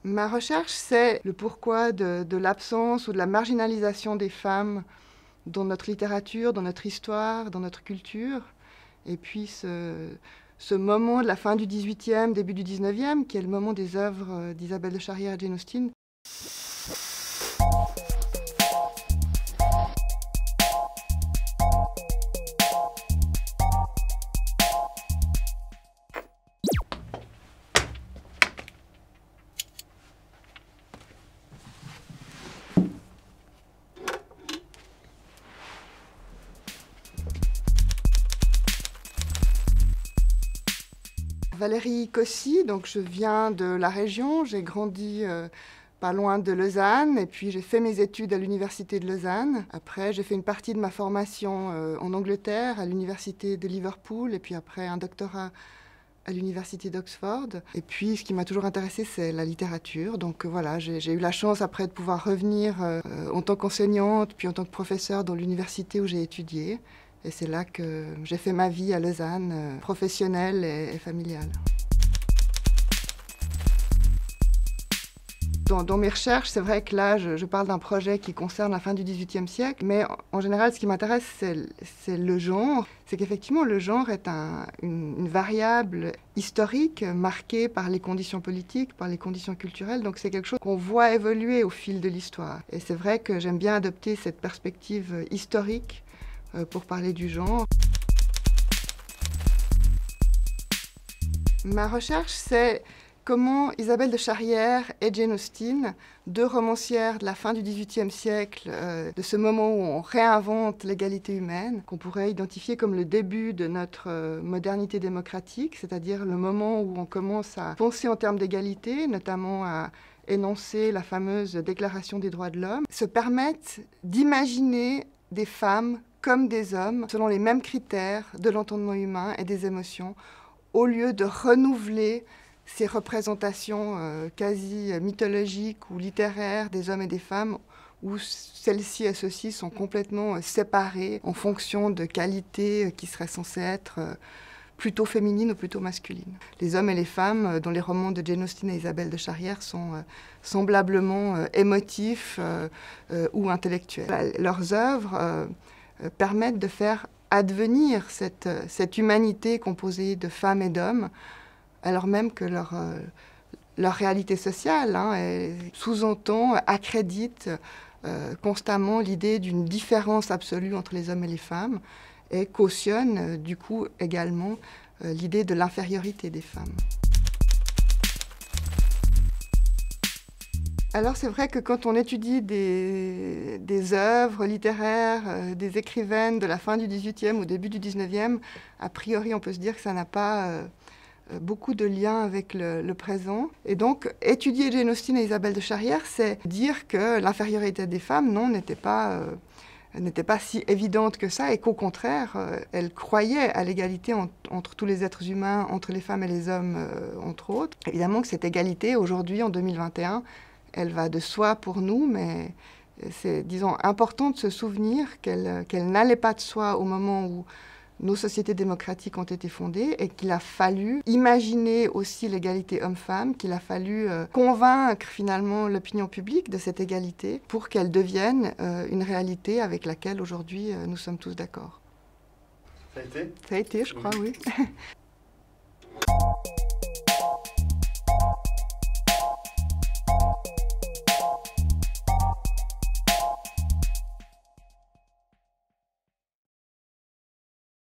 Ma recherche, c'est le pourquoi de l'absence ou de la marginalisation des femmes dans notre littérature, dans notre histoire, dans notre culture. Et puis ce moment de la fin du XVIIIe, début du XIXe, qui est le moment des œuvres d'Isabelle de Charrière et Jane Austen. Valérie Cossy, donc je viens de la région, j'ai grandi pas loin de Lausanne et puis j'ai fait mes études à l'université de Lausanne. Après j'ai fait une partie de ma formation en Angleterre à l'université de Liverpool et puis après un doctorat à l'université d'Oxford. Et puis ce qui m'a toujours intéressée c'est la littérature, donc voilà, j'ai eu la chance après de pouvoir revenir en tant qu'enseignante puis en tant que professeure dans l'université où j'ai étudié. Et c'est là que j'ai fait ma vie à Lausanne, professionnelle et familiale. Dans mes recherches, c'est vrai que là, je parle d'un projet qui concerne la fin du XVIIIe siècle, mais en général, ce qui m'intéresse, c'est le genre. C'est qu'effectivement, le genre est une variable historique marquée par les conditions politiques, par les conditions culturelles. Donc c'est quelque chose qu'on voit évoluer au fil de l'histoire. Et c'est vrai que j'aime bien adopter cette perspective historique pour parler du genre. Ma recherche, c'est comment Isabelle de Charrière et Jane Austen, deux romancières de la fin du XVIIIe siècle, de ce moment où on réinvente l'égalité humaine, qu'on pourrait identifier comme le début de notre modernité démocratique, c'est-à-dire le moment où on commence à penser en termes d'égalité, notamment à énoncer la fameuse Déclaration des droits de l'homme, se permettent d'imaginer des femmes comme des hommes, selon les mêmes critères de l'entendement humain et des émotions, au lieu de renouveler ces représentations quasi mythologiques ou littéraires des hommes et des femmes, où celles-ci et ceux-ci sont complètement séparées en fonction de qualités qui seraient censées être plutôt féminines ou plutôt masculines. Les hommes et les femmes, dans les romans de Jane Austen et Isabelle de Charrière, sont semblablement émotifs ou intellectuels. Leurs œuvres permettent de faire advenir cette humanité composée de femmes et d'hommes, alors même que leur réalité sociale sous-entend, accrédite constamment l'idée d'une différence absolue entre les hommes et les femmes et cautionne du coup également l'idée de l'infériorité des femmes. Alors c'est vrai que quand on étudie des œuvres littéraires, des écrivaines de la fin du XVIIIe ou début du XIXe, a priori on peut se dire que ça n'a pas beaucoup de liens avec le présent. Et donc étudier Jane Austen et Isabelle de Charrière, c'est dire que l'infériorité des femmes, non, n'était pas si évidente que ça et qu'au contraire, elles croyaient à l'égalité entre tous les êtres humains, entre les femmes et les hommes, entre autres. Évidemment que cette égalité, aujourd'hui, en 2021, elle va de soi pour nous, mais c'est, disons, important de se souvenir qu'elle n'allait pas de soi au moment où nos sociétés démocratiques ont été fondées et qu'il a fallu imaginer aussi l'égalité homme-femme, qu'il a fallu convaincre finalement l'opinion publique de cette égalité pour qu'elle devienne une réalité avec laquelle aujourd'hui nous sommes tous d'accord. Ça a été ? Ça a été, je crois, oui.